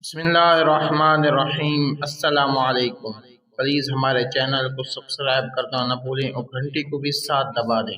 بسم اللہ الرحمن الرحیم۔ السلام علیکم۔ پلیز ہمارے چینل کو سبسکرائب کرنا نہ بھولیں اور گھنٹی کو بھی ساتھ دبا دیں۔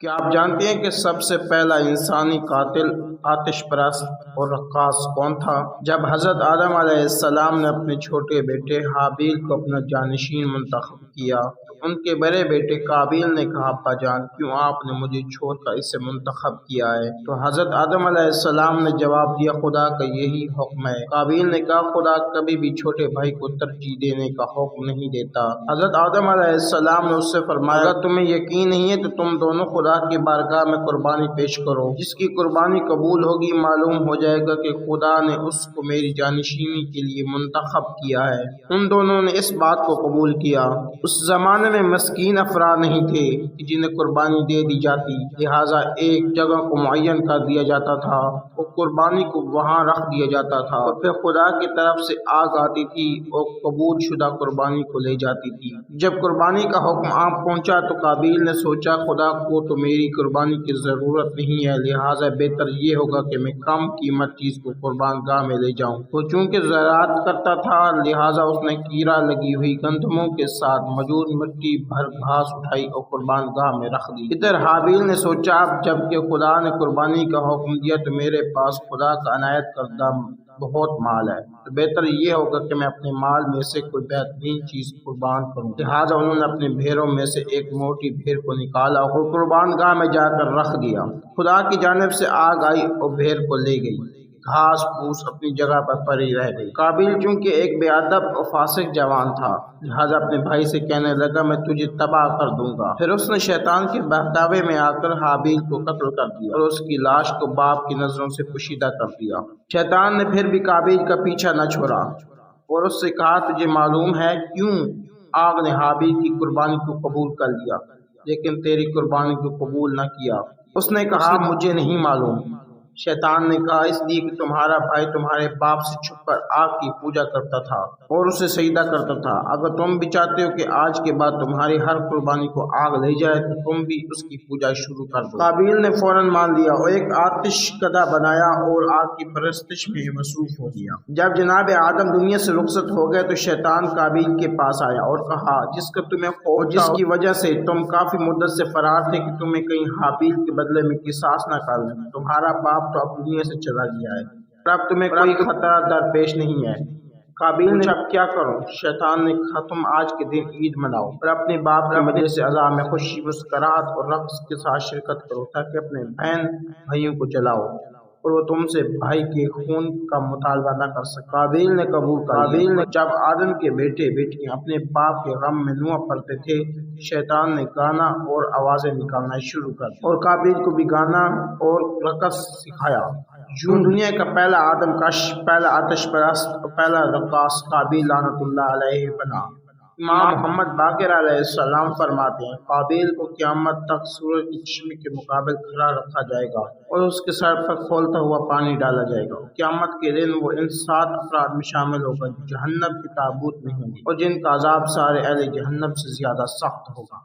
کیا آپ جانتے ہیں کہ سب سے پہلا انسانی قاتل، آتش پرست اور رقاص کون تھا؟ جب حضرت آدم علیہ السلام نے اپنے چھوٹے بیٹے حابیل کو اپنا جانشین منتخب کیا، ان کے بڑے بیٹے قابیل نے کہا، ابا جان کیوں آپ نے مجھے چھوڑ کر اسے منتخب کیا ہے؟ تو حضرت آدم علیہ السلام نے جواب دیا، خدا کا یہی حکم ہے۔ قابیل نے کہا، خدا کبھی بھی چھوٹے بھائی کو ترجیح دینے کا حکم نہیں دیتا۔ حضرت آدم علیہ السلام نے اس سے فرمایا، اگر تمہیں یقین نہیں ہے تو تم دونوں خدا کی بارگاہ میں قربانی پیش کرو، جس کی قربانی قبول ہوگی معلوم ہو جائے گا کہ خدا نے اس کو میری جانشینی کے لیے منتخب کیا ہے۔ ان دونوں نے اس بات کو قبول کیا۔ اس زمانے میں مسکین افراد نہیں تھے کہ جنہیں قربانی دے دی جاتی، لہٰذا ایک جگہ کو معین کر دیا جاتا تھا اور قربانی کو وہاں رکھ دیا جاتا تھا، اور پھر خدا کی طرف سے آگ آتی تھی اور قبول شدہ قربانی کو لے جاتی تھی۔ جب قربانی کا حکم آن پہنچا تو قابیل نے سوچا، خدا کو تو میری قربانی کی ضرورت نہیں ہے، لہٰذا بہتر یہ ہوگا کہ میں کم قیمت چیز کو قربان گاہ میں لے جاؤں۔ وہ چونکہ زراعت کرتا تھا، لہٰذا اس نے کیڑا لگی ہوئی گندموں کے ساتھ موجود مٹی بھر گھاس اٹھائی اور قربان گاہ میں رکھ دی۔ ادھر حابیل نے سوچا، اب جب کہ خدا نے قربانی کا حکم دیا تو میرے پاس خدا کا عنایت کردہ بہت مال ہے، تو بہتر یہ ہوگا کہ میں اپنے مال میں سے کوئی بہترین چیز قربان کروں۔ لہٰذا انہوں نے اپنے بھیڑوں میں سے ایک موٹی بھیڑ کو نکالا اور قربان گاہ میں جا کر رکھ دیا۔ خدا کی جانب سے آگ آئی اور بھیڑ کو لے گئی، گھاس پھوس اپنی جگہ پر پڑی رہ گئی۔ قابیل چونکہ ایک بے ادب اور فاسق جوان تھا، لہٰذا اپنے بھائی سے کہنے لگا، میں تجھے تباہ کر دوں گا۔ پھر اس نے شیطان کے بہکاوے میں آ کر حابیل کو قتل کر دیا اور اس کی لاش کو باپ کی نظروں سے پوشیدہ کر دیا۔ شیطان نے پھر بھی قابیل کا پیچھا نہ چھوڑا اور اس سے کہا، تجھے معلوم ہے کیوں آگ نے حابیل کی قربانی کو قبول کر لیا لیکن تیری قربانی کو قبول نہ کیا؟ اس نے کہا، مجھے نہیں معلوم۔ شیطان نے کہا، اس لیے کہ تمہارا بھائی تمہارے باپ سے چھپ کر آگ کی پوجا کرتا تھا اور اسے سجدہ کرتا تھا۔ اگر تم بھی چاہتے ہو کہ آج کے بعد تمہاری ہر قربانی کو آگ لے جائے تو تم بھی اس کی پوجا شروع کر دو۔ قابیل نے فوراً مان لیا اور ایک آتش کدہ بنایا اور آگ کی پرستش میں مصروف ہو گیا۔ جب جناب آدم دنیا سے رخصت ہو گئے تو شیطان قابیل کے پاس آیا اور کہا، جس کا تمہیں خوف تھا، جس کی وجہ سے تم کافی مدت سے فرار تھے کہ تمہیں کہیں حابیل کے بدلے میں قصاص نہ کر لیں، تمہارا باپ تو اب دنیا سے چلا گیا ہے اور اب تمہیں کوئی خطرہ درپیش نہیں ہے۔ قابیل نے اب کیا کروں؟ شیطان نے کہا، تم آج کے دن عید مناؤ اور اپنے باپ کے مجلس اعزا میں خوشی، مسکراہٹ اور رقص کے ساتھ شرکت کرو تاکہ اپنے بہن بھائیوں کو جلاؤ اور وہ تم سے بھائی کے خون کا مطالبہ نہ کر سکے۔ قابیل نے قبول کر لیا۔ جب آدم کے بیٹے بیٹیاں اپنے باپ کے غم میں نوح پڑھتے تھے، شیطان نے گانا اور آوازیں نکالنا شروع کر دی اور قابیل کو بھی گانا اور رقص سکھایا۔ یوں دنیا کا پہلا آدم کش، پہلا آتش پرست اور پہلا رقاص قابیل لعنت اللہ علیہ بنا۔ امام محمد باقر علیہ السلام فرماتے ہیں، قابیل کو قیامت تک سورج کی چشمے کے مقابل کھڑا رکھا جائے گا اور اس کے سر پر کھولتا ہوا پانی ڈالا جائے گا۔ قیامت کے دن وہ ان 7 افراد میں شامل ہوگا جو جہنم کے تابوت میں ہوں گے اور جن کا عذاب سارے اہل جہنم سے زیادہ سخت ہوگا۔